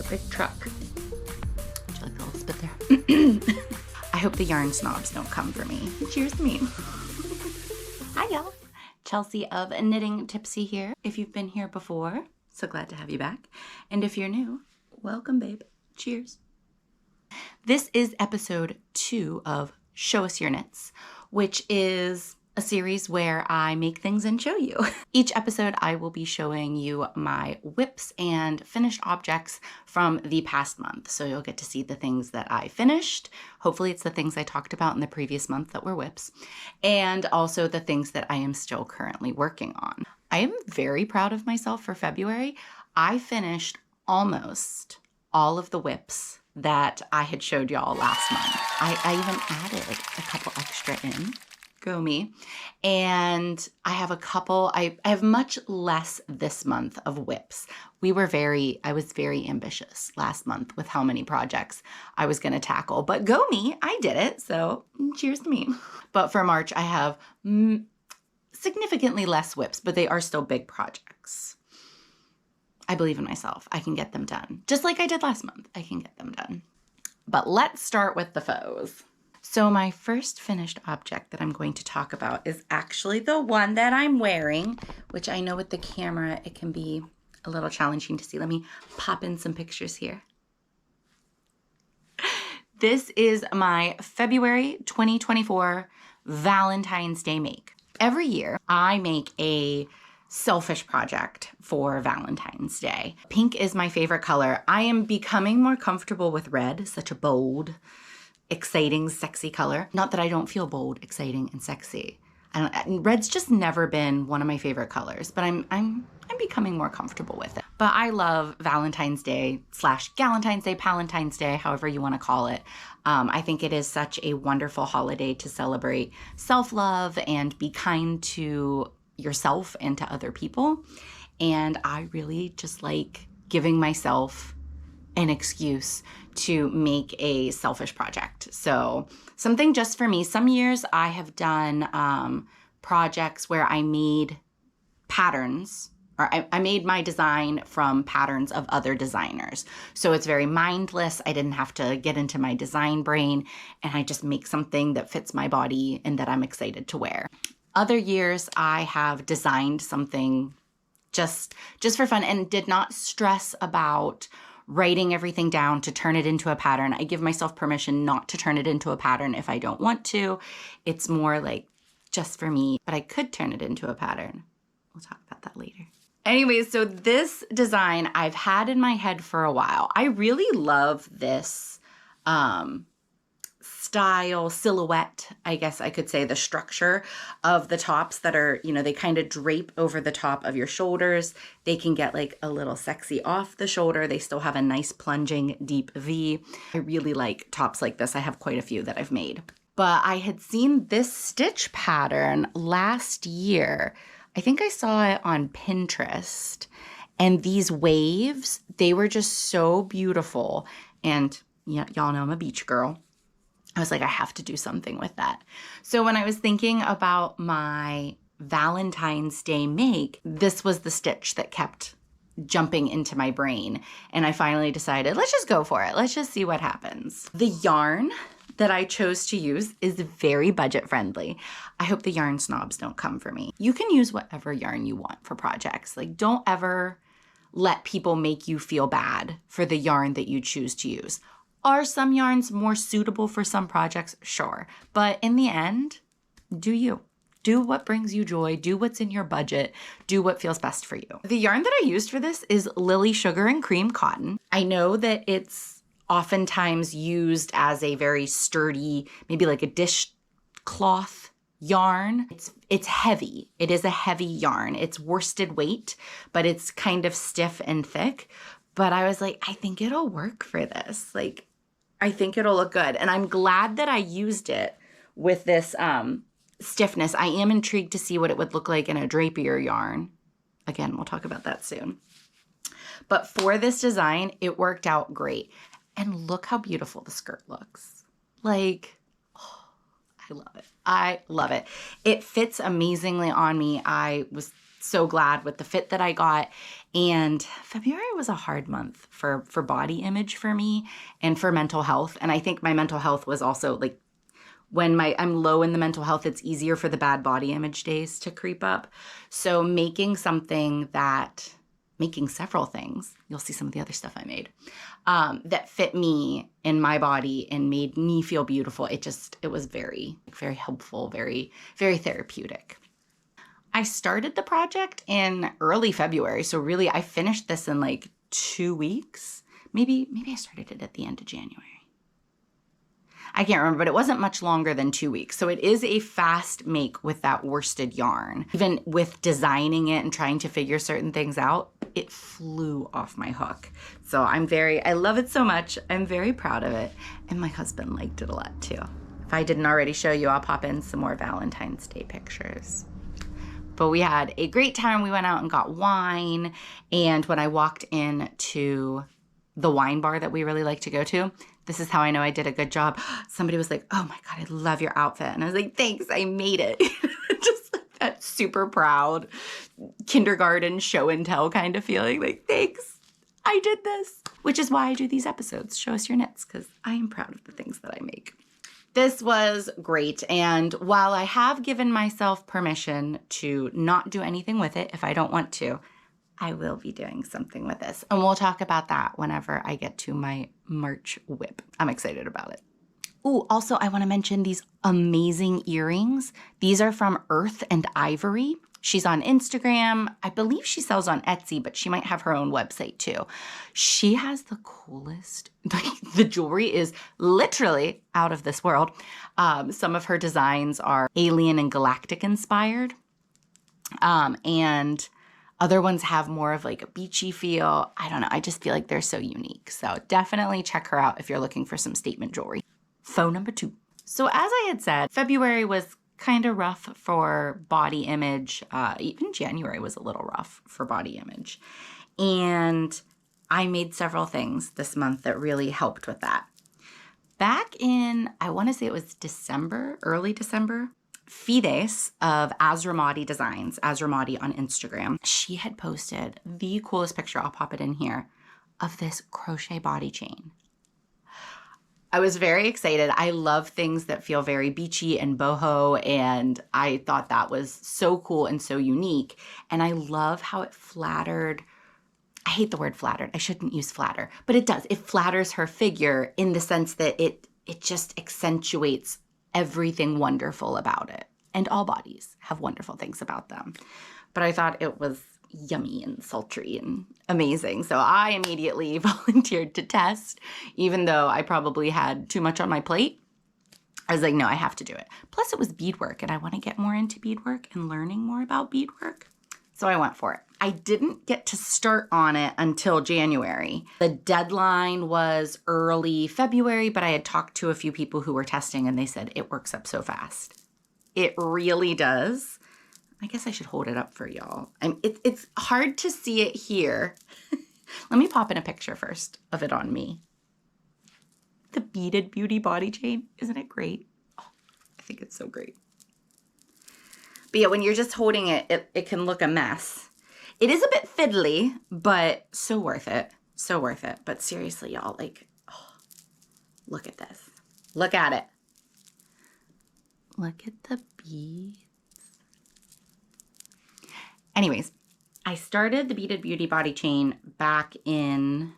big truck. Would you like a little spit there? I hope the yarn snobs don't come for me. Cheers to me. Hi y'all. Chelsea of Knitting Tipsy here. If you've been here before, so glad to have you back. And if you're new, welcome babe. Cheers. This is episode 2 of Show Us Your Knits, which is a series where I make things and show you. Each episode I will be showing you my whips and finished objects from the past month. So you'll get to see the things that I finished. Hopefully it's the things I talked about in the previous month that were whips, and also the things that I am still currently working on. I am very proud of myself for February. I finished almost all of the whips that I had showed y'all last month. I even added a couple extra in. Go me. And I have a couple, I have much less this month of whips. I was very ambitious last month with how many projects I was going to tackle, but go me, I did it. So cheers to me. But for March, I have significantly less whips, but they are still big projects. I believe in myself. I can get them done. Just like I did last month, I can get them done. But let's start with the FOs. So my first finished object that I'm going to talk about is actually the one that I'm wearing, which I know with the camera, it can be a little challenging to see. Let me pop in some pictures here. This is my February 2024 Valentine's Day make. Every year I make a selfish project for Valentine's Day. Pink is my favorite color. I am becoming more comfortable with red, such a bold, exciting, sexy color. Not that I don't feel bold, exciting, and sexy. Red's just never been one of my favorite colors, but I'm becoming more comfortable with it. But I love Valentine's Day / Galentine's Day, Palentine's Day, however you want to call it. I think it is such a wonderful holiday to celebrate self-love and be kind to yourself and to other people. And I really just like giving myself an excuse to make a selfish project. So something just for me. Some years I have done projects where I made patterns, or I made my design from patterns of other designers. So it's very mindless. I didn't have to get into my design brain, and I just make something that fits my body and that I'm excited to wear. Other years I have designed something just for fun and did not stress about writing everything down to turn it into a pattern. I give myself permission not to turn it into a pattern if I don't want to. It's more like just for me, but I could turn it into a pattern. We'll talk about that later. Anyways, so this design I've had in my head for a while. I really love this style, silhouette, I guess I could say, the structure of the tops that are, they kind of drape over the top of your shoulders. They can get like a little sexy off the shoulder. They still have a nice plunging deep V. I really like tops like this. I have quite a few that I've made. But I had seen this stitch pattern last year. I think I saw it on Pinterest. And these waves, they were just so beautiful. And y'all know I'm a beach girl. I was like, I have to do something with that. So when I was thinking about my Valentine's Day make, this was the stitch that kept jumping into my brain. And I finally decided, let's just go for it. Let's just see what happens. The yarn that I chose to use is very budget friendly. I hope the yarn snobs don't come for me. You can use whatever yarn you want for projects. Like, don't ever let people make you feel bad for the yarn that you choose to use. Are some yarns more suitable for some projects? Sure. But in the end, do you. Do what brings you joy. Do what's in your budget. Do what feels best for you. The yarn that I used for this is Lily Sugar and Cream Cotton. I know that it's oftentimes used as a very sturdy, maybe like a dishcloth yarn. It's heavy. It is a heavy yarn. It's worsted weight, but it's kind of stiff and thick. But I was like, I think it'll work for this. Like, I think it'll look good. And I'm glad that I used it with this stiffness. I am intrigued to see what it would look like in a drapier yarn. Again, we'll talk about that soon. But for this design, it worked out great. And look how beautiful the skirt looks. Like, I love it. I love it. It fits amazingly on me. I was so glad with the fit that I got. And February was a hard month for body image for me and for mental health. And I think my mental health was also like, when I'm low in the mental health, it's easier for the bad body image days to creep up. So making several things, you'll see some of the other stuff I made, that fit me in my body and made me feel beautiful. It was very, very helpful, very, very therapeutic. I started the project in early February. So really I finished this in like 2 weeks. Maybe I started it at the end of January. I can't remember, but it wasn't much longer than 2 weeks. So it is a fast make with that worsted yarn. Even with designing it and trying to figure certain things out, it flew off my hook. So I love it so much. I'm very proud of it. And my husband liked it a lot too. If I didn't already show you, I'll pop in some more Valentine's Day pictures. But we had a great time. We went out and got wine. And when I walked into the wine bar that we really like to go to, this is how I know I did a good job. Somebody was like, "Oh my God, I love your outfit." And I was like, "Thanks, I made it." Just like that super proud kindergarten show and tell kind of feeling, like, "Thanks, I did this." Which is why I do these episodes, Show Us Your Knits, because I am proud of the things that I make. This was great. And while I have given myself permission to not do anything with it if I don't want to, I will be doing something with this. And we'll talk about that whenever I get to my March whip. I'm excited about it. Ooh, also I want to mention these amazing earrings. These are from Earth and Ivory. She's on Instagram. I believe she sells on Etsy, but she might have her own website too. She has the coolest, the jewelry is literally out of this world. Some of her designs are alien and galactic inspired. And other ones have more of like a beachy feel. I don't know. I just feel like they're so unique. So definitely check her out if you're looking for some statement jewelry. Faux number 2. So as I had said, February was kind of rough for body image. Even January was a little rough for body image. And I made several things this month that really helped with that. Back in, I want to say it was December, early December, Fides of Azramati Designs, Azramati on Instagram, she had posted the coolest picture, I'll pop it in here, of this crochet body chain. I was very excited. I love things that feel very beachy and boho, and I thought that was so cool and so unique. And I love how it flattered. I hate the word flattered. I shouldn't use flatter, but it does. It flatters her figure in the sense that it just accentuates everything wonderful about it. And all bodies have wonderful things about them. But I thought it was yummy and sultry and amazing. So I immediately volunteered to test, even though I probably had too much on my plate. I was like, no, I have to do it. Plus it was beadwork, and I want to get more into beadwork and learning more about beadwork. So I went for it. I didn't get to start on it until January. The deadline was early February, but I had talked to a few people who were testing and they said it works up so fast. It really does. I guess I should hold it up for y'all. It's hard to see it here. Let me pop in a picture first of it on me. The Beaded Beauty Body Chain. Isn't it great? Oh, I think it's so great. But yeah, when you're just holding it, it can look a mess. It is a bit fiddly, but so worth it. So worth it. But seriously, y'all, like, oh, look at this. Look at it. Look at the beads. Anyways, I started the Beaded Beauty Body Chain back in,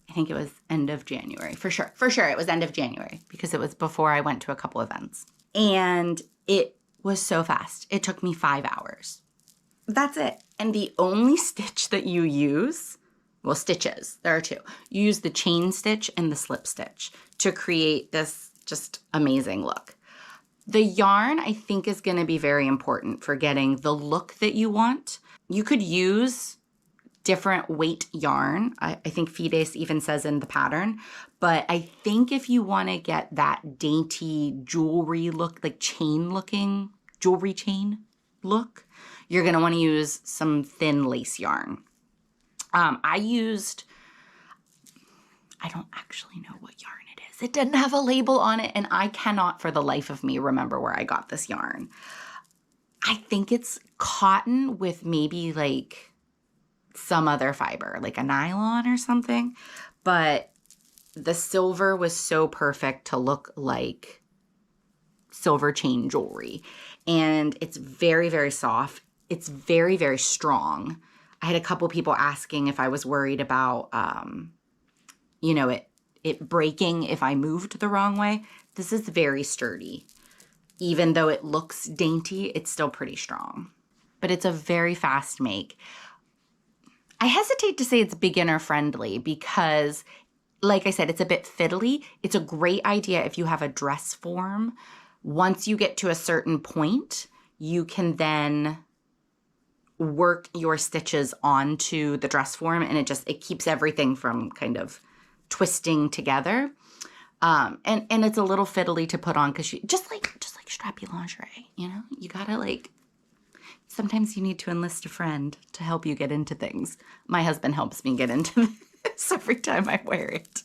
I think it was end of January. For sure, it was end of January because it was before I went to a couple events. And it was so fast. It took me 5 hours. That's it. And the only stitch that you use, well, stitches, there are 2. You use the chain stitch and the slip stitch to create this just amazing look. The yarn, I think, is going to be very important for getting the look that you want. You could use different weight yarn. I think Fides even says in the pattern. But I think if you want to get that dainty jewelry look, like chain looking, jewelry chain look, you're going to want to use some thin lace yarn. I don't actually know what yarn it is. It didn't have a label on it, and I cannot for the life of me remember where I got this yarn. I think it's cotton with maybe like some other fiber, like a nylon or something. But the silver was so perfect to look like silver chain jewelry. And it's very, very soft. It's very, very strong. I had a couple people asking if I was worried about, it breaking if I moved the wrong way. This is very sturdy. Even though it looks dainty, it's still pretty strong. But it's a very fast make. I hesitate to say it's beginner friendly because, like I said, it's a bit fiddly. It's a great idea if you have a dress form. Once you get to a certain point, you can then work your stitches onto the dress form, and it keeps everything from kind of twisting together. And it's a little fiddly to put on because just like strappy lingerie, you gotta sometimes you need to enlist a friend to help you get into things. My husband helps me get into this every time I wear it.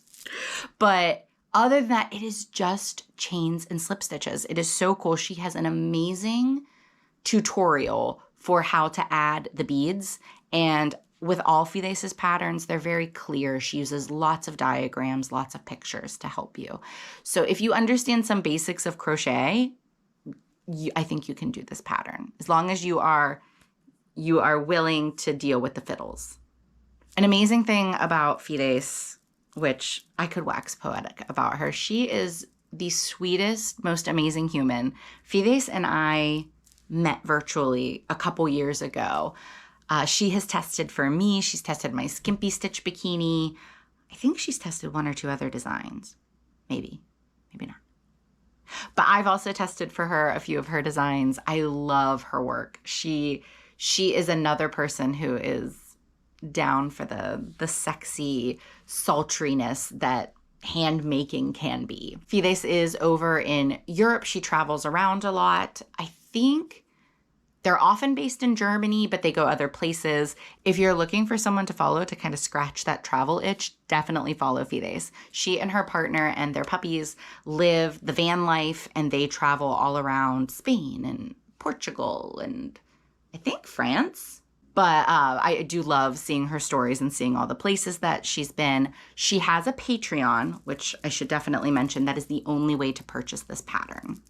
But other than that, it is just chains and slip stitches. It is so cool. She has an amazing tutorial for how to add the beads. And with all Fide's patterns, they're very clear. She uses lots of diagrams, lots of pictures to help you. So if you understand some basics of crochet, I think you can do this pattern as long as you are willing to deal with the fiddles. An amazing thing about Fide's, which I could wax poetic about her, she is the sweetest, most amazing human. Fide's and I met virtually a couple years ago. She has tested for me. She's tested my skimpy stitch bikini. I think she's tested one or two other designs. Maybe not. But I've also tested for her a few of her designs. I love her work. She is another person who is down for the sexy sultriness that hand making can be. Fides is over in Europe. She travels around a lot. I think they're often based in Germany, but they go other places. If you're looking for someone to follow to kind of scratch that travel itch, definitely follow Fides. She and her partner and their puppies live the van life, and they travel all around Spain and Portugal and I think France. But I do love seeing her stories and seeing all the places that she's been. She has a Patreon, which I should definitely mention. That is the only way to purchase this pattern.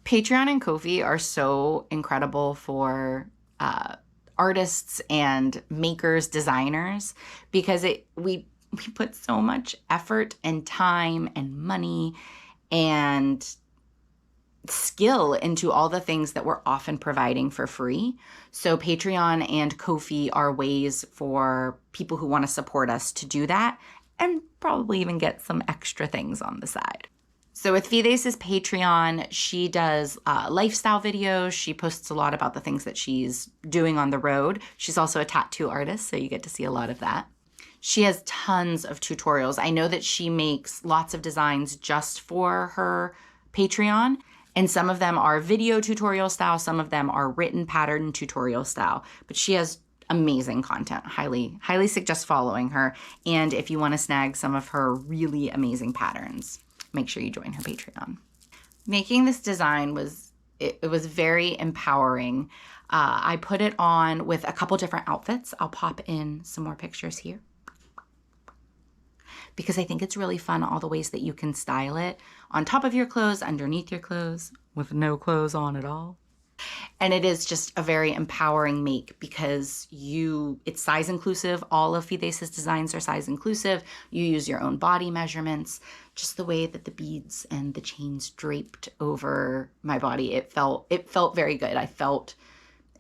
Patreon and Ko-fi are so incredible for artists and makers, designers, because we put so much effort and time and money and skill into all the things that we're often providing for free. So Patreon and Ko-fi are ways for people who want to support us to do that and probably even get some extra things on the side. So with Fides' Patreon, she does lifestyle videos. She posts a lot about the things that she's doing on the road. She's also a tattoo artist, so you get to see a lot of that. She has tons of tutorials. I know that she makes lots of designs just for her Patreon, and some of them are video tutorial style, some of them are written pattern tutorial style. But she has amazing content. Highly suggest following her. And if you want to snag some of her really amazing patterns, make sure you join her Patreon. Making this design was very empowering. I put it on with a couple different outfits. I'll pop in some more pictures here because I think it's really fun, all the ways that you can style it on top of your clothes, underneath your clothes, with no clothes on at all. And it is just a very empowering make because it's size inclusive. All of Fides' designs are size inclusive. You use your own body measurements. Just the way that the beads and the chains draped over my body, it felt very good. I felt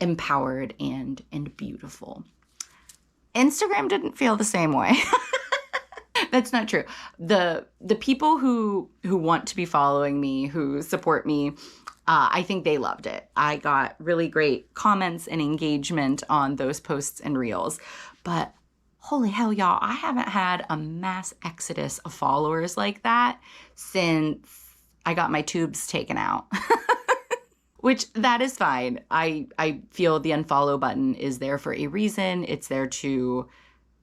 empowered and beautiful. Instagram didn't feel the same way. That's not true. The people who want to be following me, who support me, I think they loved it. I got really great comments and engagement on those posts and reels. But holy hell, y'all, I haven't had a mass exodus of followers like that since I got my tubes taken out. Which, that is fine. I feel the unfollow button is there for a reason. It's there to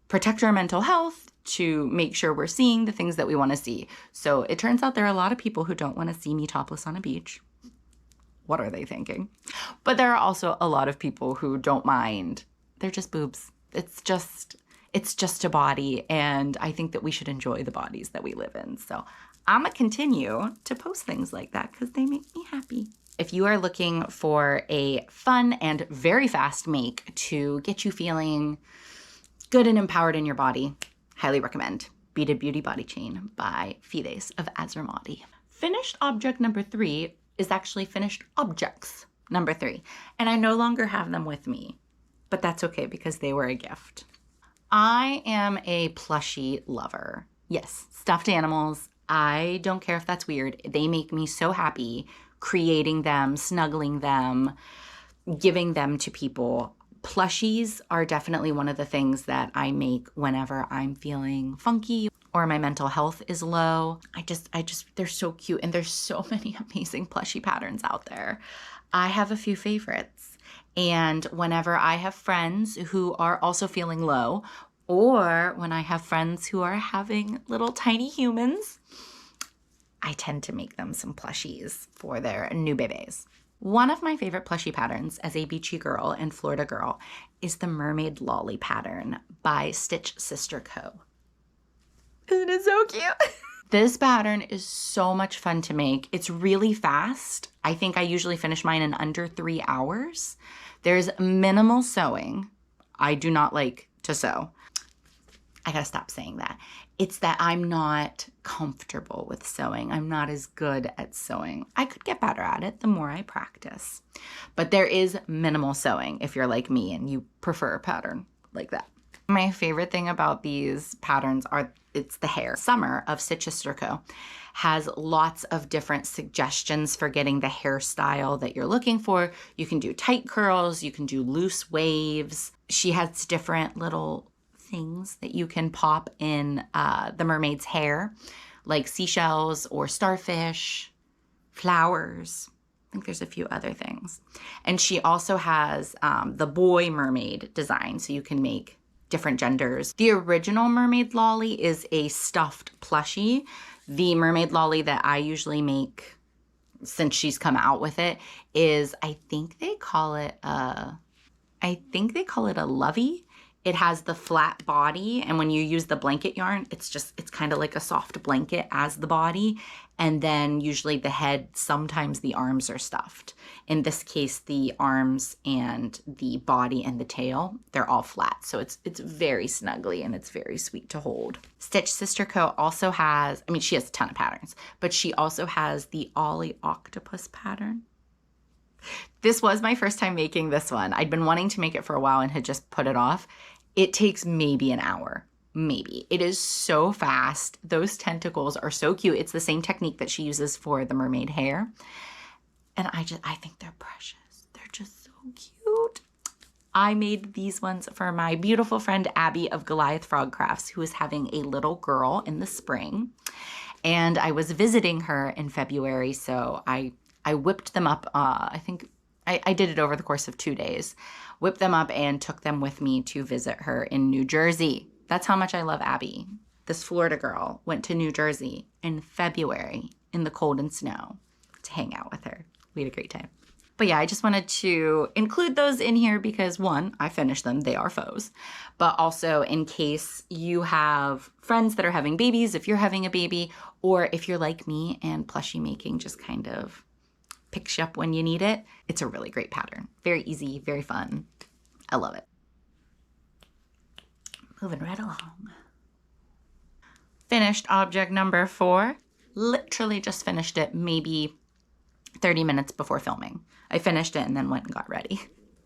protect our mental health, to make sure we're seeing the things that we want to see. So it turns out there are a lot of people who don't want to see me topless on a beach. what are they thinking? But there are also a lot of people who don't mind. They're just boobs. It's just a body, and I think that we should enjoy the bodies that we live in. So I'm gonna continue to post things like that because they make me happy. If you are looking for a fun and very fast make to get you feeling good and empowered in your body, highly recommend Beaded Beauty Body Chain by Fides of Azramati. Finished object number 3 is actually finished objects number 3, and I no longer have them with me, but that's okay because they were a gift. I am a plushie lover. Yes, stuffed animals. I don't care if that's weird. They make me so happy creating them, snuggling them, giving them to people. Plushies are definitely one of the things that I make whenever I'm feeling funky or my mental health is low. They're so cute, and there's so many amazing plushie patterns out there. I have a few favorites. And whenever I have friends who are also feeling low, or when I have friends who are having little tiny humans, I tend to make them some plushies for their new babies. One of my favorite plushie patterns as a beachy girl and Florida girl is the Mermaid Lolly pattern by Stitch Sister Co. Isn't it so cute? This pattern is so much fun to make. It's really fast. I think I usually finish mine in under 3 hours. There's minimal sewing. I do not like to sew. I gotta stop saying that. It's that I'm not comfortable with sewing. I'm not as good at sewing. I could get better at it the more I practice. But there is minimal sewing if you're like me and you prefer a pattern like that. My favorite thing about these patterns it's the hair. Summer of Stitch Sister Co. has lots of different suggestions for getting the hairstyle that you're looking for. You can do tight curls, you can do loose waves. She has different little things that you can pop in the mermaid's hair, like seashells or starfish, flowers. I think there's a few other things. And she also has the boy mermaid design, so you can make different genders. The original Mermaid Lolly is a stuffed plushie. The Mermaid Lolly that I usually make since she's come out with it is, I think they call it a lovey. It has the flat body, and when you use the blanket yarn, it's kind of like a soft blanket as the body, and then usually the head, sometimes the arms are stuffed. In this case, the arms and the body and the tail, they're all flat, so it's very snuggly and it's very sweet to hold. Stitch Sister Co. also has, she has a ton of patterns, but she also has the Ollie Octopus pattern. This was my first time making this one. I'd been wanting to make it for a while and had just put it off. It takes maybe an hour, maybe. It is so fast. Those tentacles are so cute. It's the same technique that she uses for the mermaid hair. And I think they're precious. They're just so cute. I made these ones for my beautiful friend Abby of Goliath Frog Crafts, who is having a little girl in the spring. And I was visiting her in February, so I whipped them up. I think I did it over the course of 2 days. Whipped them up and took them with me to visit her in New Jersey. That's how much I love Abby. This Florida girl went to New Jersey in February in the cold and snow to hang out with her. We had a great time. But yeah, I just wanted to include those in here because, one, I finished them. They are faux. But also in case you have friends that are having babies, if you're having a baby, or if you're like me and plushie making just kind of picks you up when you need it, it's a really great pattern. Very easy, very fun. I love it. Moving right along. Finished object number 4. Literally just finished it maybe 30 minutes before filming. I finished it and then went and got ready.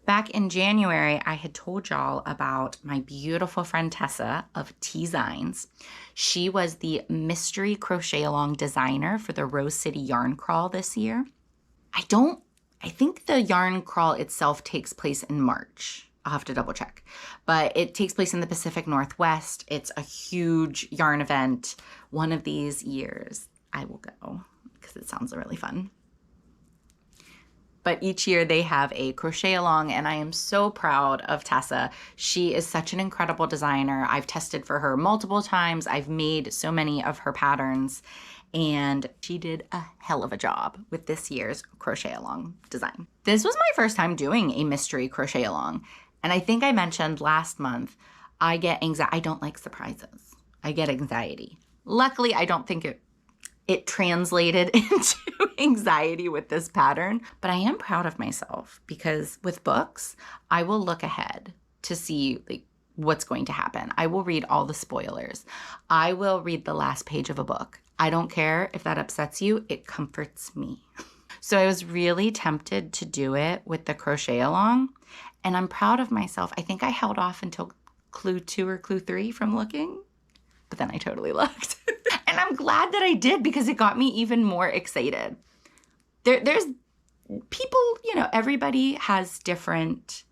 Back in January, I had told y'all about my beautiful friend Tessa of T-Zines. She was the mystery crochet along designer for the Rose City Yarn Crawl this year. I think the yarn crawl itself takes place in March. I'll have to double check. But it takes place in the Pacific Northwest. It's a huge yarn event. One of these years I will go because it sounds really fun. But each year they have a crochet along, and I am so proud of Tessa. She is such an incredible designer. I've tested for her multiple times. I've made so many of her patterns, and she did a hell of a job with this year's crochet along design. This was my first time doing a mystery crochet along, and I think I mentioned last month, I get anxiety. I don't like surprises. I get anxiety. Luckily, I don't think it translated into anxiety with this pattern, but I am proud of myself because with books, I will look ahead to see like what's going to happen. I will read all the spoilers. I will read the last page of a book. I don't care if that upsets you. It comforts me. So I was really tempted to do it with the crochet along, and I'm proud of myself. I think I held off until clue 2 or clue 3 from looking, but then I totally looked. And I'm glad that I did because it got me even more excited. There's people, you know, everybody has different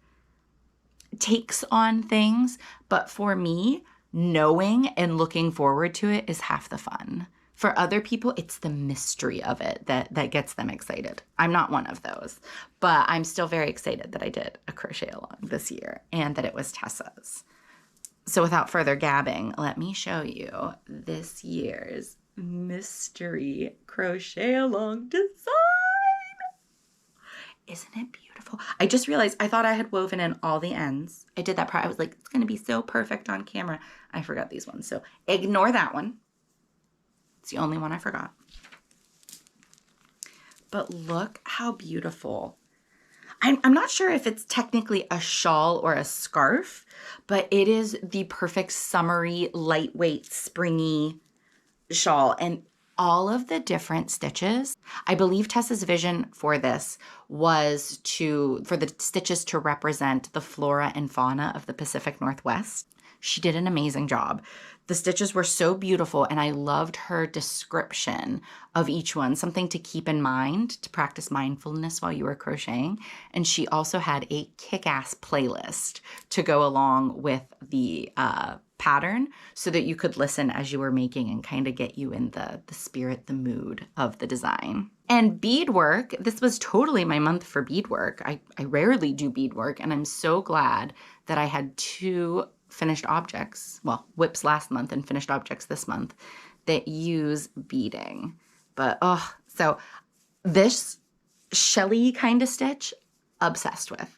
takes on things, but for me, knowing and looking forward to it is half the fun. For other people, it's the mystery of it that gets them excited. I'm not one of those, but I'm still very excited that I did a crochet along this year and that it was Tessa's. So without further gabbing, let me show you this year's mystery crochet along design. Isn't it beautiful? I just realized I thought I had woven in all the ends. I did that part. I was like, it's going to be so perfect on camera. I forgot these ones. So ignore that one. It's the only one I forgot. But look how beautiful. I'm not sure if it's technically a shawl or a scarf, but it is the perfect summery, lightweight, springy shawl. And all of the different stitches, I believe Tessa's vision for this was for the stitches to represent the flora and fauna of the Pacific Northwest. She did an amazing job. The stitches were so beautiful, and I loved her description of each one, something to keep in mind to practice mindfulness while you were crocheting. And she also had a kick-ass playlist to go along with the pattern so that you could listen as you were making and kind of get you in the spirit, the mood of the design. And beadwork, this was totally my month for beadwork. I rarely do beadwork, and I'm so glad that I had 2 finished objects, well, whips last month and finished objects this month that use beading. But so this Shelly kind of stitch, obsessed with.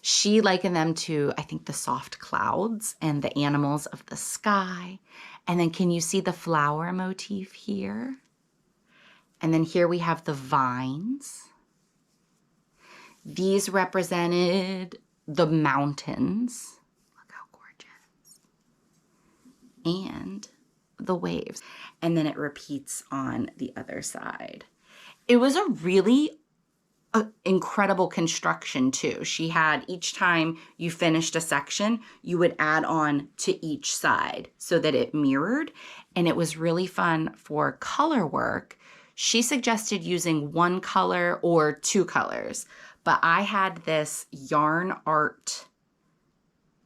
She likened them to, I think, the soft clouds and the animals of the sky. And then can you see the flower motif here? And then here we have the vines. These represented the mountains. And the waves. And then it repeats on the other side. It was a really incredible construction too. She had, each time you finished a section, you would add on to each side so that it mirrored. And it was really fun for color work. She suggested using 1 color or 2 colors. But I had this yarn art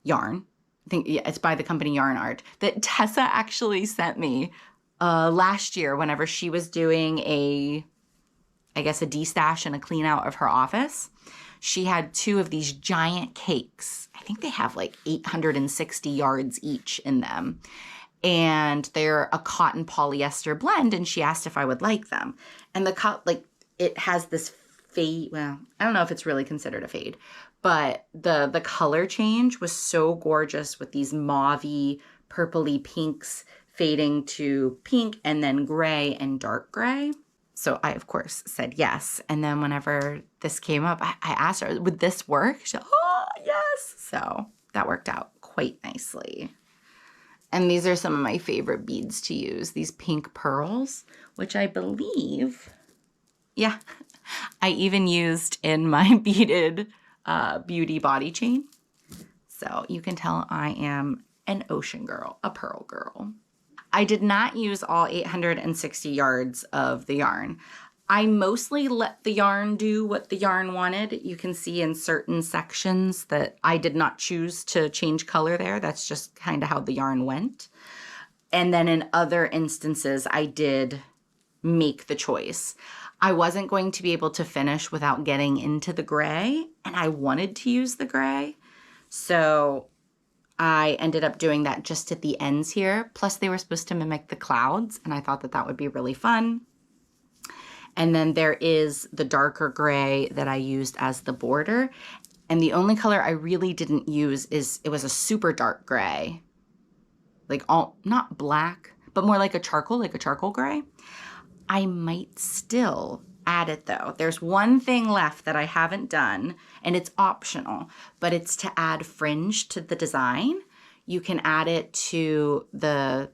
yarn. I think it's by the company Yarn Art, that Tessa actually sent me last year whenever she was doing a destash and a clean out of her office. She had 2 of these giant cakes. I think they have like 860 yards each in them. And they're a cotton polyester blend, and she asked if I would like them. And it has this fade, well, I don't know if it's really considered a fade, but the color change was so gorgeous with these mauvey, purpley pinks fading to pink and then gray and dark gray. So I, of course, said yes. And then whenever this came up, I asked her, would this work? She said, oh, yes. So that worked out quite nicely. And these are some of my favorite beads to use, these pink pearls, which I believe, yeah, I even used in my beaded beauty body chain. So you can tell I am an ocean girl, a pearl girl. I did not use all 860 yards of the yarn. I mostly let the yarn do what the yarn wanted. You can see in certain sections that I did not choose to change color there. That's just kind of how the yarn went. And then in other instances, I did make the choice. I wasn't going to be able to finish without getting into the gray, and I wanted to use the gray. So I ended up doing that just at the ends here. Plus they were supposed to mimic the clouds, and I thought that that would be really fun. And then there is the darker gray that I used as the border. And the only color I really didn't use it was a super dark gray. Like not black, but more like a charcoal gray. I might still add it though. There's one thing left that I haven't done, and it's optional, but it's to add fringe to the design. You can add it to the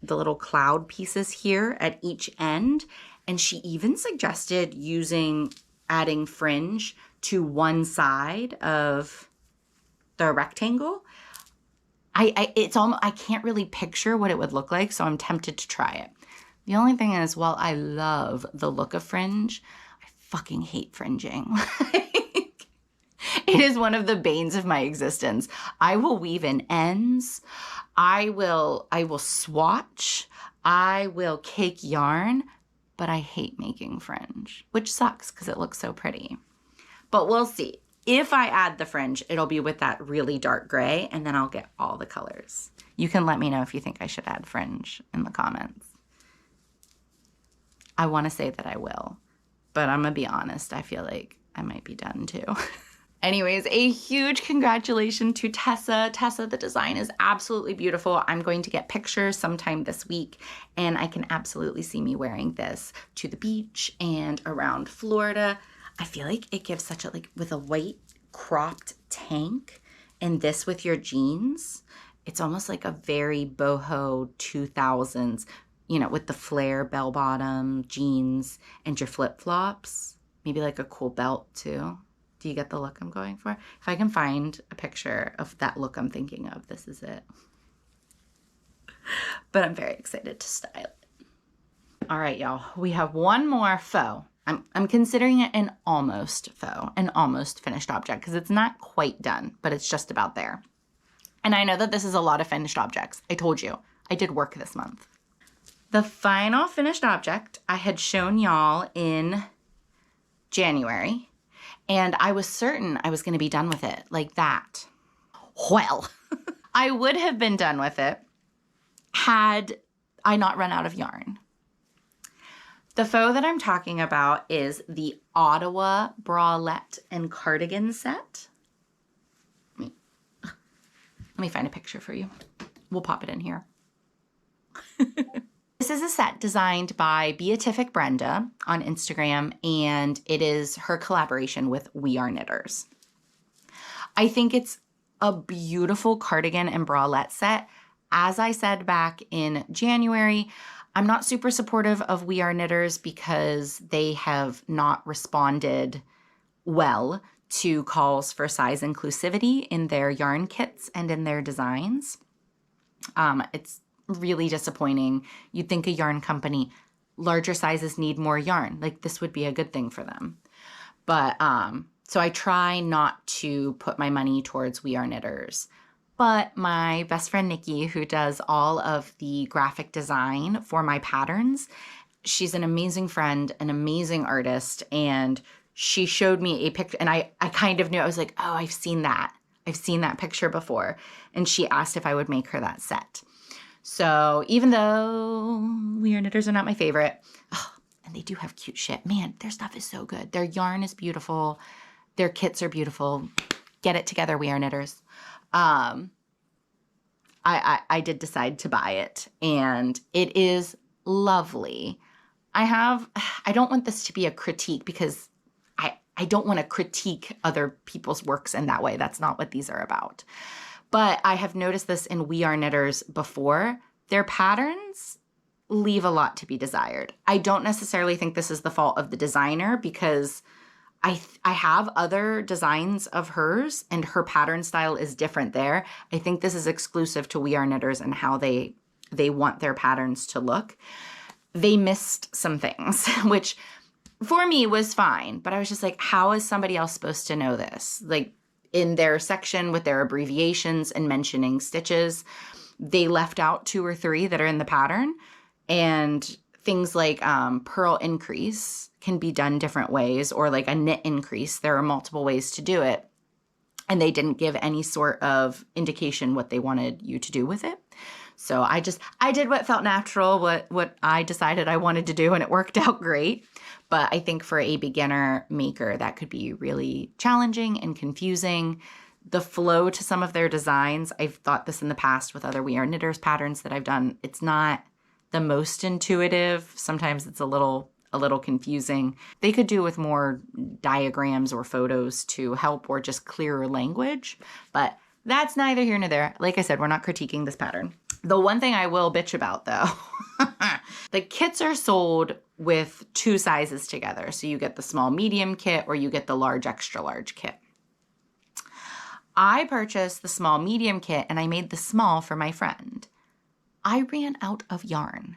little cloud pieces here at each end. And she even suggested adding fringe to one side of the rectangle. I can't really picture what it would look like, so I'm tempted to try it. The only thing is, while I love the look of fringe, I fucking hate fringing. It is one of the banes of my existence. I will weave in ends. I will swatch. I will cake yarn, but I hate making fringe, which sucks because it looks so pretty. But we'll see. If I add the fringe, it'll be with that really dark gray, and then I'll get all the colors. You can let me know if you think I should add fringe in the comments. I want to say that I will, but I'm going to be honest. I feel like I might be done too. Anyways, a huge congratulations to Tessa. Tessa, the design is absolutely beautiful. I'm going to get pictures sometime this week, and I can absolutely see me wearing this to the beach and around Florida. I feel like it gives such a, like, with a white cropped tank and this with your jeans, it's almost like a very boho 2000s, you know, with the flare bell bottom jeans and your flip-flops, maybe like a cool belt too. Do you get the look I'm going for? If I can find a picture of that look I'm thinking of, this is it. But I'm very excited to style it. All right, y'all, we have one more faux. I'm considering it an almost faux, an almost finished object, because it's not quite done, but it's just about there. And I know that this is a lot of finished objects. I told you, I did work this month. The final finished object I had shown y'all in January, and I was certain I was going to be done with it like that. Well, I would have been done with it had I not run out of yarn. The faux that I'm talking about is the Ottawa Bralette and Cardigan set. Let me find a picture for you. We'll pop it in here. This is a set designed by Beatific Brenda on Instagram, and it is her collaboration with We Are Knitters. I think it's a beautiful cardigan and bralette set. As I said back in January, I'm not super supportive of We Are Knitters because they have not responded well to calls for size inclusivity in their yarn kits and in their designs. It's really disappointing. You'd think a yarn company, larger sizes need more yarn. Like, this would be a good thing for them. But so I try not to put my money towards We Are Knitters. But my best friend Nikki, who does all of the graphic design for my patterns, she's an amazing friend, an amazing artist, and she showed me a picture, and I kind of knew. I was like, oh, I've seen that. I've seen that picture before. And she asked if I would make her that set. So even though We Are Knitters are not my favorite, and they do have cute shit. Man, their stuff is so good. Their yarn is beautiful. Their kits are beautiful. Get it together, We Are Knitters. I did decide to buy it, and it is lovely. I don't want this to be a critique because I don't want to critique other people's works in that way. That's not what these are about. But I have noticed this in We Are Knitters before. Their patterns leave a lot to be desired. I don't necessarily think this is the fault of the designer because I have other designs of hers and her pattern style is different there. I think this is exclusive to We Are Knitters and how they want their patterns to look. They missed some things, which for me was fine, but I was just like, how is somebody else supposed to know this? Like, in their section with their abbreviations and mentioning stitches, they left out 2 or 3 that are in the pattern, and things like purl increase can be done different ways, or like a knit increase. There are multiple ways to do it. And they didn't give any sort of indication what they wanted you to do with it. So I did what felt natural, what I decided I wanted to do, and it worked out great. But I think for a beginner maker, that could be really challenging and confusing. The flow to some of their designs, I've thought this in the past with other We Are Knitters patterns that I've done, it's not the most intuitive. Sometimes it's a little confusing. They could do with more diagrams or photos to help, or just clearer language, but that's neither here nor there. Like I said, we're not critiquing this pattern. The one thing I will bitch about though, the kits are sold with 2 sizes together. So you get the small medium kit, or you get the large extra large kit. I purchased the small medium kit and I made the small for my friend. I ran out of yarn.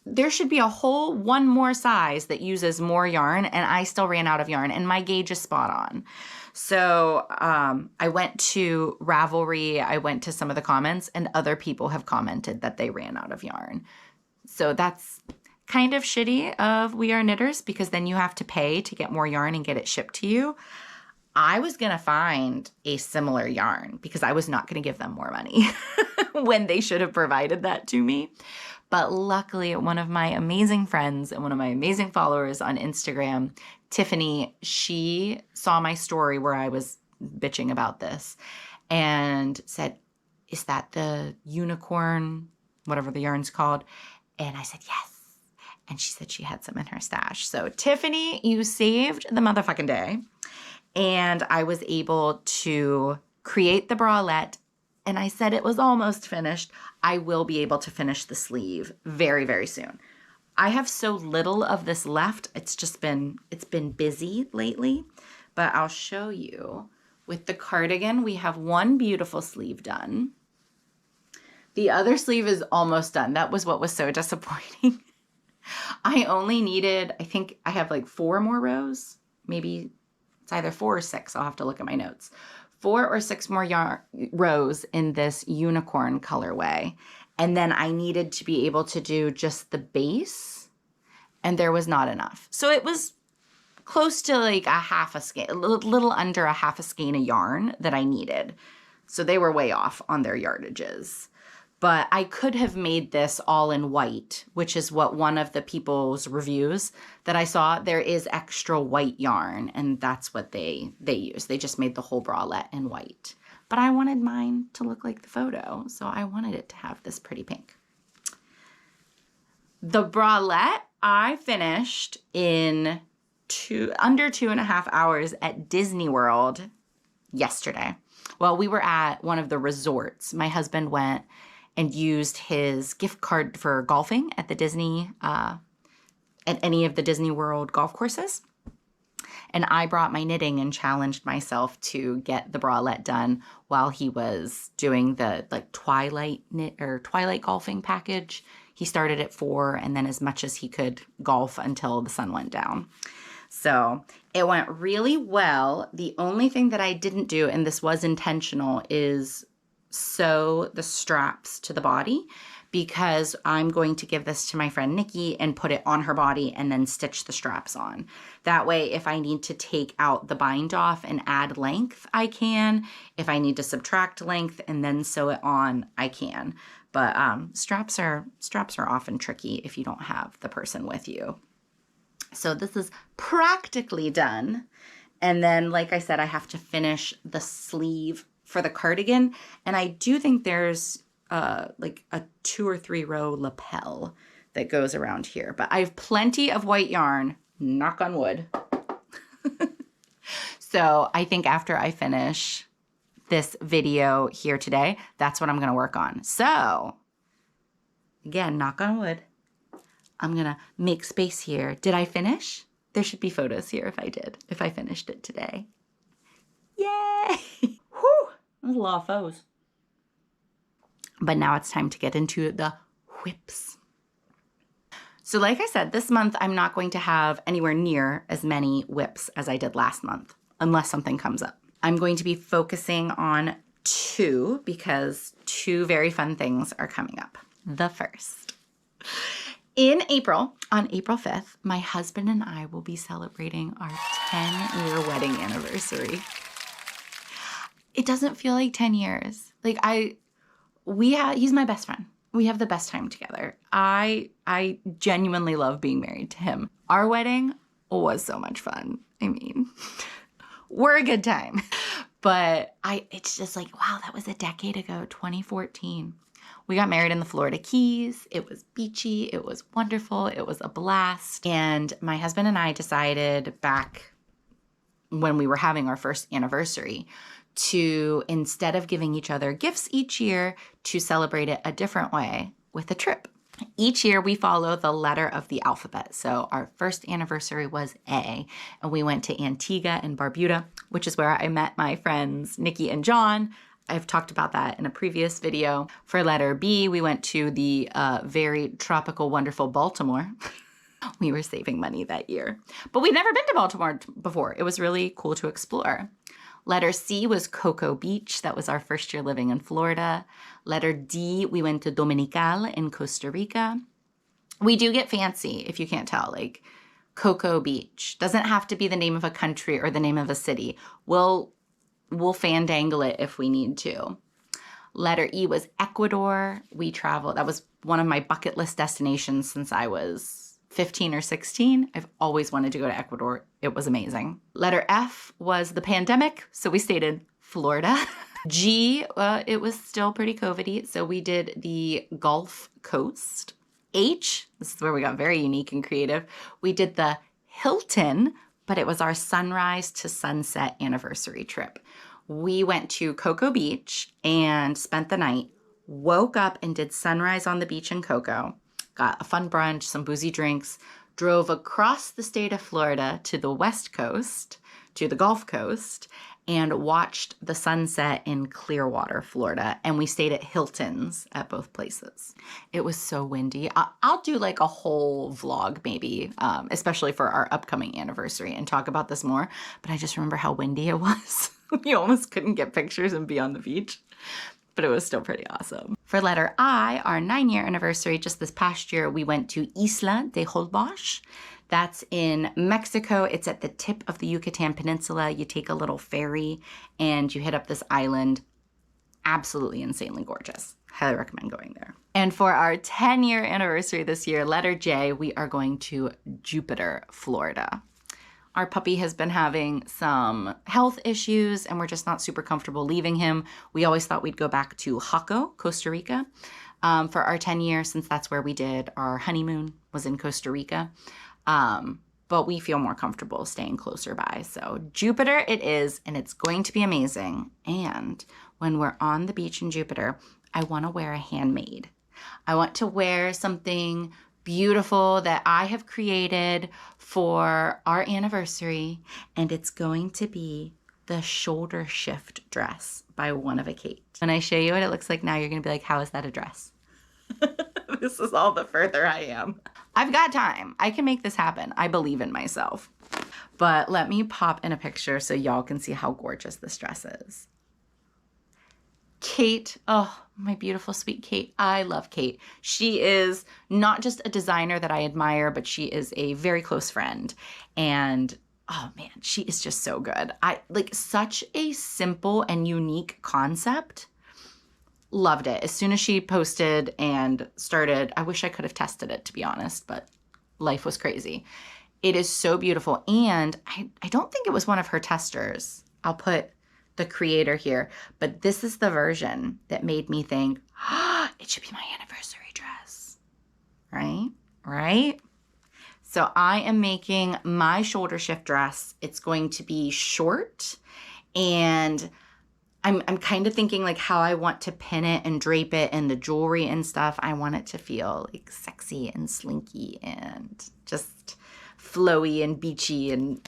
There should be a whole one more size that uses more yarn, and I still ran out of yarn, and my gauge is spot on. So I went to Ravelry, I went to some of the comments, and other people have commented that they ran out of yarn. So that's kind of shitty of We Are Knitters, because then you have to pay to get more yarn and get it shipped to you. I was going to find a similar yarn because I was not going to give them more money when they should have provided that to me. But luckily, one of my amazing friends and one of my amazing followers on Instagram, Tiffany, she saw my story where I was bitching about this and said, "Is that the unicorn, whatever the yarn's called?" And I said, "Yes." And she said she had some in her stash. So Tiffany, you saved the motherfucking day. And I was able to create the bralette, and I said it was almost finished. I will be able to finish the sleeve very, very soon. I have so little of this left. It's been busy lately, but I'll show you. With the cardigan, we have one beautiful sleeve done. The other sleeve is almost done. That was what was so disappointing. I only needed, I think I have like 4 more rows, maybe. It's either 4 or 6. I'll have to look at my notes. 4 or 6 more rows in this unicorn colorway. And then I needed to be able to do just the base, and there was not enough. So it was close to like a little under a half a skein of yarn that I needed. So they were way off on their yardages. But I could have made this all in white, which is what one of the people's reviews that I saw, there is extra white yarn, and that's what they use. They just made the whole bralette in white. But I wanted mine to look like the photo, so I wanted it to have this pretty pink. The bralette I finished in under 2.5 hours at Disney World yesterday. Well, we were at one of the resorts. My husband went and used his gift card for golfing at the Disney, at any of the Disney World golf courses. And I brought my knitting and challenged myself to get the bralette done while he was doing the like twilight golfing package. He started at 4 and then as much as he could golf until the sun went down. So it went really well. The only thing that I didn't do, and this was intentional, is sew the straps to the body, because I'm going to give this to my friend Nikki and put it on her body and then stitch the straps on. That way, if I need to take out the bind off and add length, I can. If I need to subtract length and then sew it on, I can. But straps are often tricky if you don't have the person with you. So this is practically done. And then, like I said, I have to finish the sleeve for the cardigan. And I do think there's like a 2 or 3 row lapel that goes around here. But I have plenty of white yarn, knock on wood. So I think after I finish this video here today, that's what I'm going to work on. So again, knock on wood. I'm going to make space here. Did I finish? There should be photos here if I finished it today. Yay! Whew! That was a lot of FOs. But now it's time to get into the whips. So like I said, this month I'm not going to have anywhere near as many whips as I did last month, unless something comes up. I'm going to be focusing on 2 because 2 very fun things are coming up. The first In April, on April 5th, my husband and I will be celebrating our 10-year wedding anniversary. It doesn't feel like 10 years. Like he's my best friend. We have the best time together. I genuinely love being married to him. Our wedding was so much fun. I mean, we're a good time. But it's just like, wow, that was a decade ago, 2014. We got married in the Florida Keys. It was beachy. It was wonderful. It was a blast. And my husband and I decided back when we were having our first anniversary to, instead of giving each other gifts each year, to celebrate it a different way with a trip. Each year we follow the letter of the alphabet. So our first anniversary was A, and we went to Antigua and Barbuda, which is where I met my friends Nikki and John. I've talked about that in a previous video. For letter B, we went to the very tropical, wonderful Baltimore. We were saving money that year. But we'd never been to Baltimore before. It was really cool to explore. Letter C was Cocoa Beach. That was our first year living in Florida. Letter D, we went to Dominical in Costa Rica. We do get fancy, if you can't tell, like Cocoa Beach. Doesn't have to be the name of a country or the name of a city. We'll fandangle it if we need to. Letter E was Ecuador. We traveled. That was one of my bucket list destinations since I was 15 or 16. I've always wanted to go to Ecuador. It was amazing. Letter F was the pandemic, so we stayed in Florida. G, it was still pretty COVID-y, so we did the Gulf Coast. H, this is where we got very unique and creative. We did the Hilton, but it was our sunrise to sunset anniversary trip. We went to Cocoa Beach and spent the night, woke up and did sunrise on the beach in Cocoa, got a fun brunch, some boozy drinks, drove across the state of Florida to the West Coast, to the Gulf Coast, and watched the sunset in Clearwater, Florida. And we stayed at Hilton's at both places. It was so windy. I'll do like a whole vlog maybe, especially for our upcoming anniversary, and talk about this more. But I just remember how windy it was. You almost couldn't get pictures and be on the beach. But it was still pretty awesome. For letter I, our 9-year anniversary, just this past year, we went to Isla de Holbox. That's in Mexico. It's at the tip of the Yucatan Peninsula. You take a little ferry and you hit up this island. Absolutely insanely gorgeous. Highly recommend going there. And for our 10-year anniversary this year, letter J, we are going to Jupiter, Florida. Our puppy has been having some health issues and we're just not super comfortable leaving him. We always thought we'd go back to Jaco, Costa Rica, for our 10 years, since that's where we did our honeymoon, was in Costa Rica. But we feel more comfortable staying closer by. So Jupiter it is, and it's going to be amazing. And when we're on the beach in Jupiter, I want to wear a handmade. I want to wear something beautiful that I have created for our anniversary, and it's going to be the shoulder shift dress by One of a Kate. When I show you what it looks like now, you're going to be like, how is that a dress? This is all the further I am. I've got time. I can make this happen. I believe in myself. But let me pop in a picture so y'all can see how gorgeous this dress is. Kate, oh, my beautiful, sweet Kate. I love Kate. She is not just a designer that I admire, but she is a very close friend. And oh man, she is just so good. I like such a simple and unique concept. Loved it. As soon as she posted and started, I wish I could have tested it, to be honest, but life was crazy. It is so beautiful. And I don't think it was one of her testers. I'll put the creator here, but this is the version that made me think, it should be my anniversary dress, right? Right? So I am making my shoulder shift dress. It's going to be short, and I'm kind of thinking like how I want to pin it and drape it and the jewelry and stuff. I want it to feel like sexy and slinky and just flowy and beachy, and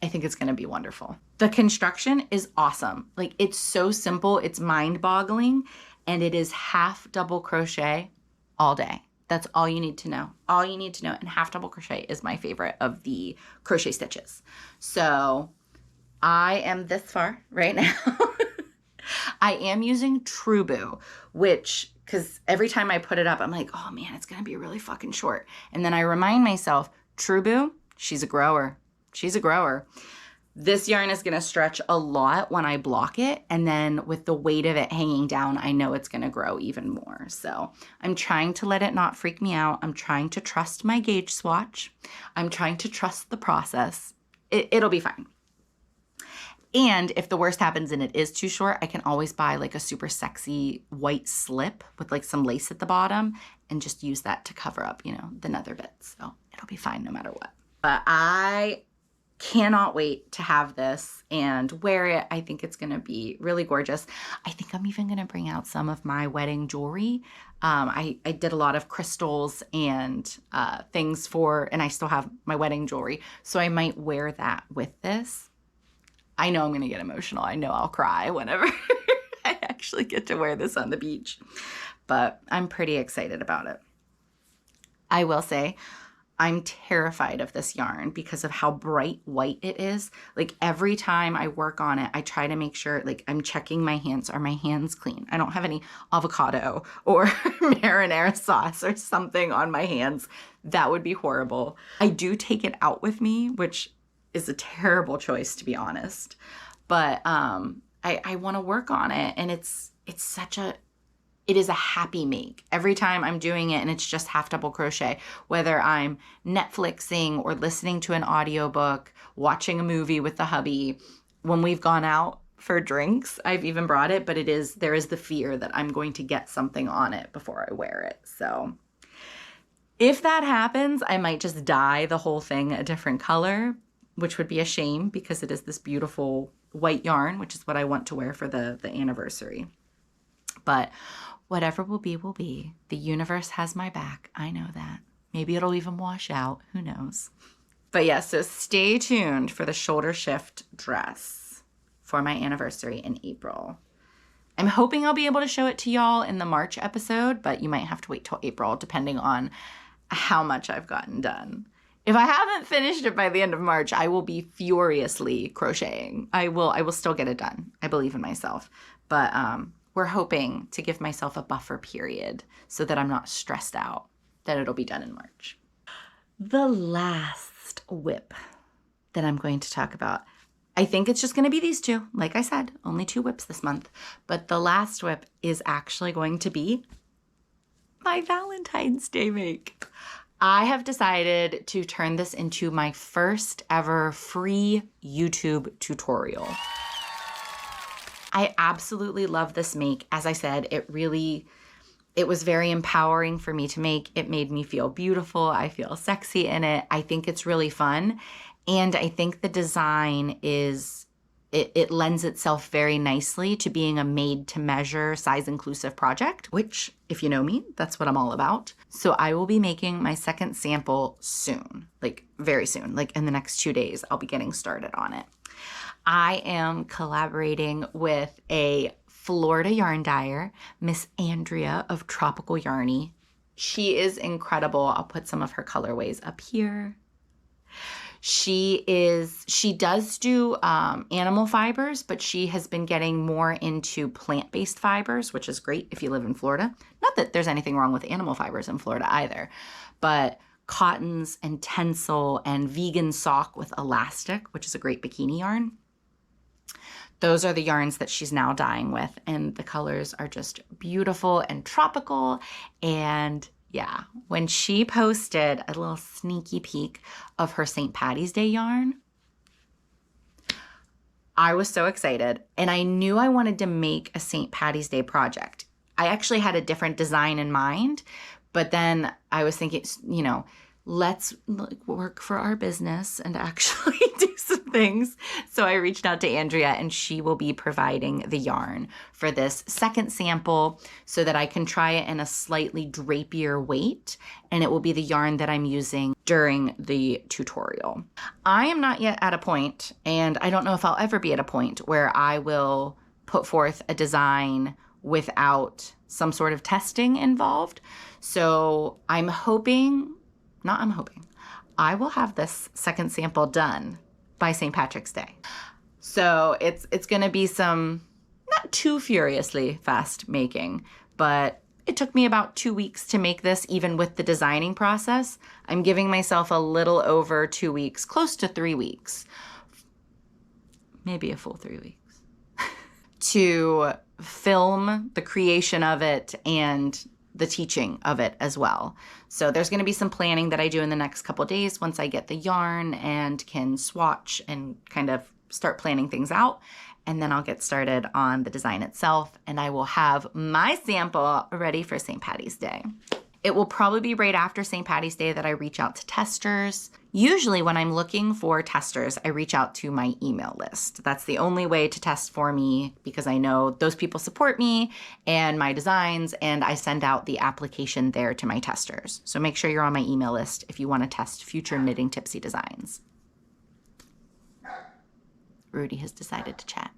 I think it's going to be wonderful. The construction is awesome. Like, it's so simple, it's mind-boggling, and it is half double crochet all day. That's all you need to know. All you need to know. And half double crochet is my favorite of the crochet stitches. So I am this far right now. I am using Trubu, which, because every time I put it up, I'm like, oh man, it's going to be really fucking short. And then I remind myself, Trubu, she's a grower. She's a grower. This yarn is going to stretch a lot when I block it. And then with the weight of it hanging down, I know it's going to grow even more. So I'm trying to let it not freak me out. I'm trying to trust my gauge swatch. I'm trying to trust the process. It'll be fine. And if the worst happens and it is too short, I can always buy like a super sexy white slip with like some lace at the bottom and just use that to cover up, you know, the nether bits. So it'll be fine no matter what. But I cannot wait to have this and wear it. I think it's going to be really gorgeous. I think I'm even going to bring out some of my wedding jewelry. I did a lot of crystals and things and I still have my wedding jewelry. So I might wear that with this. I know I'm going to get emotional. I know I'll cry whenever I actually get to wear this on the beach. But I'm pretty excited about it. I will say, I'm terrified of this yarn because of how bright white it is. Like every time I work on it, I try to make sure like I'm checking my hands. Are my hands clean? I don't have any avocado or marinara sauce or something on my hands. That would be horrible. I do take it out with me, which is a terrible choice to be honest. But I want to work on it, and it is a happy make every time I'm doing it, and it's just half double crochet, whether I'm Netflixing or listening to an audiobook, watching a movie with the hubby. When we've gone out for drinks, I've even brought it, but there is the fear that I'm going to get something on it before I wear it. So if that happens, I might just dye the whole thing a different color, which would be a shame because it is this beautiful white yarn, which is what I want to wear for the anniversary. But whatever will be, will be. The universe has my back. I know that. Maybe it'll even wash out. Who knows? But yeah, so stay tuned for the shoulder shift dress for my anniversary in April. I'm hoping I'll be able to show it to y'all in the March episode, but you might have to wait till April depending on how much I've gotten done. If I haven't finished it by the end of March, I will be furiously crocheting. I will still get it done. I believe in myself. But we're hoping to give myself a buffer period so that I'm not stressed out that it'll be done in March. The last whip that I'm going to talk about, I think it's just going to be these two. Like I said, only 2 whips this month. But the last whip is actually going to be my Valentine's Day make. I have decided to turn this into my first ever free YouTube tutorial. I absolutely love this make. As I said, it was very empowering for me to make. It made me feel beautiful. I feel sexy in it. I think it's really fun. And I think the design it lends itself very nicely to being a made-to-measure, size-inclusive project, which, if you know me, that's what I'm all about. So I will be making my second sample soon, like very soon, like in the next 2 days, I'll be getting started on it. I am collaborating with a Florida yarn dyer, Miss Andrea of Tropical Yarny. She is incredible. I'll put some of her colorways up here. She does do animal fibers, but she has been getting more into plant-based fibers, which is great if you live in Florida. Not that there's anything wrong with animal fibers in Florida either, but cottons and tencel and vegan sock with elastic, which is a great bikini yarn. Those are the yarns that she's now dyeing with, and the colors are just beautiful and tropical. And yeah, when she posted a little sneaky peek of her St. Patty's Day yarn, I was so excited, and I knew I wanted to make a St. Patty's Day project. I actually had a different design in mind, but then I was thinking, you know, let's work for our business and actually do some things. So I reached out to Andrea, and she will be providing the yarn for this second sample so that I can try it in a slightly drapier weight, and it will be the yarn that I'm using during the tutorial. I am not yet at a point, and I don't know if I'll ever be at a point where I will put forth a design without some sort of testing involved. So I will have this second sample done by St. Patrick's Day. So it's going to be some not too furiously fast making, but it took me about 2 weeks to make this, even with the designing process. I'm giving myself a little over 2 weeks, close to 3 weeks, maybe a full 3 weeks, to film the creation of it and the teaching of it as well. So there's going to be some planning that I do in the next couple days once I get the yarn and can swatch and kind of start planning things out. And then I'll get started on the design itself, and I will have my sample ready for St. Patty's Day. It will probably be right after St. Patty's Day that I reach out to testers. Usually when I'm looking for testers, I reach out to my email list. That's the only way to test for me because I know those people support me and my designs, and I send out the application there to my testers. So make sure you're on my email list if you want to test future Knitting Tipsy designs. Rudy has decided to chat.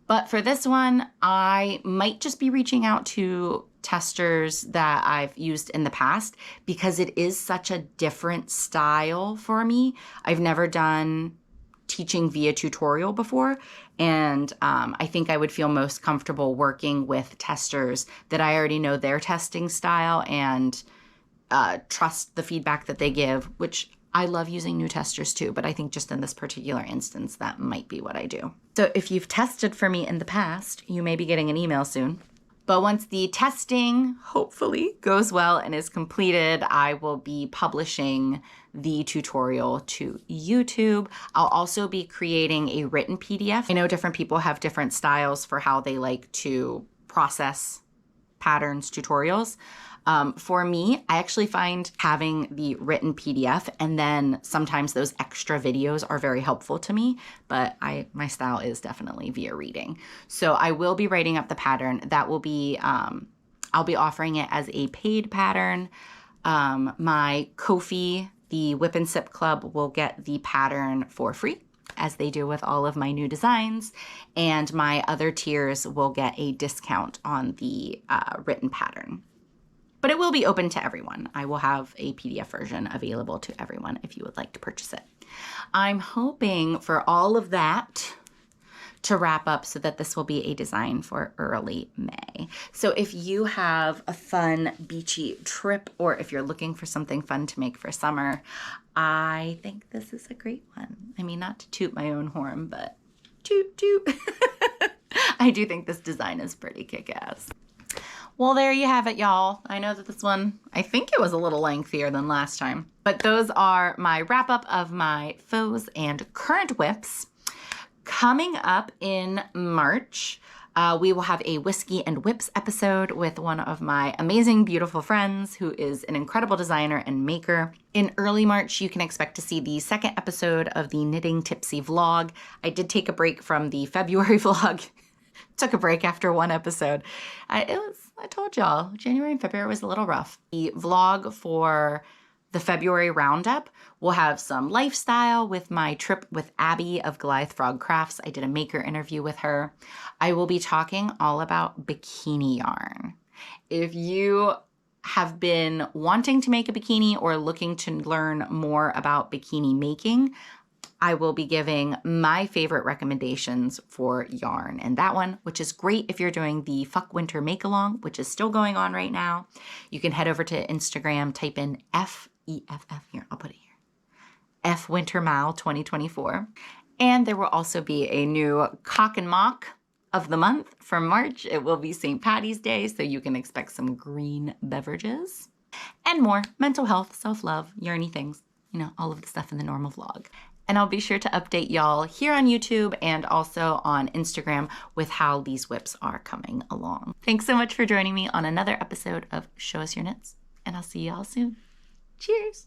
But for this one, I might just be reaching out to testers that I've used in the past because it is such a different style for me. I've never done teaching via tutorial before, and I think I would feel most comfortable working with testers that I already know their testing style and trust the feedback that they give, which I love using new testers too, but I think just in this particular instance, that might be what I do. So if you've tested for me in the past, you may be getting an email soon. But once the testing hopefully goes well and is completed, I will be publishing the tutorial to YouTube. I'll also be creating a written PDF. I know different people have different styles for how they like to process patterns, tutorials. For me, I actually find having the written PDF and then sometimes those extra videos are very helpful to me, but my style is definitely via reading. So I will be writing up the pattern. That will be, I'll be offering it as a paid pattern. My Ko-fi, the Whip and Sip Club, will get the pattern for free, as they do with all of my new designs, and my other tiers will get a discount on the written pattern. But it will be open to everyone. I will have a PDF version available to everyone if you would like to purchase it. I'm hoping for all of that to wrap up so that this will be a design for early May. So if you have a fun beachy trip or if you're looking for something fun to make for summer, I think this is a great one. I mean, not to toot my own horn, but toot toot. I do think this design is pretty kick-ass. Well, there you have it, y'all. I know that this one, I think it was a little lengthier than last time, but those are my wrap up of my faux and current whips. Coming up in March, we will have a Whiskey and Whips episode with one of my amazing, beautiful friends who is an incredible designer and maker. In early March, you can expect to see the second episode of the Knitting Tipsy vlog. I did take a break from the February vlog. Took a break after one episode. I told y'all, January and February was a little rough. The vlog for the February roundup will have some lifestyle with my trip with Abby of Goliath Frog Crafts. I did a maker interview with her. I will be talking all about bikini yarn. If you have been wanting to make a bikini or looking to learn more about bikini making, I will be giving my favorite recommendations for yarn and that one, which is great if you're doing the Fuck Winter Make Along, which is still going on right now. You can head over to Instagram, type in F-E-F-F, here, I'll put it here, F Winter Mal 2024. And there will also be a new Cock and Mock of the month for March. It will be St. Patty's Day, so you can expect some green beverages and more mental health, self-love, yarny things, you know, all of the stuff in the normal vlog. And I'll be sure to update y'all here on YouTube and also on Instagram with how these whips are coming along. Thanks so much for joining me on another episode of Show Us Your Knits, and I'll see y'all soon. Cheers!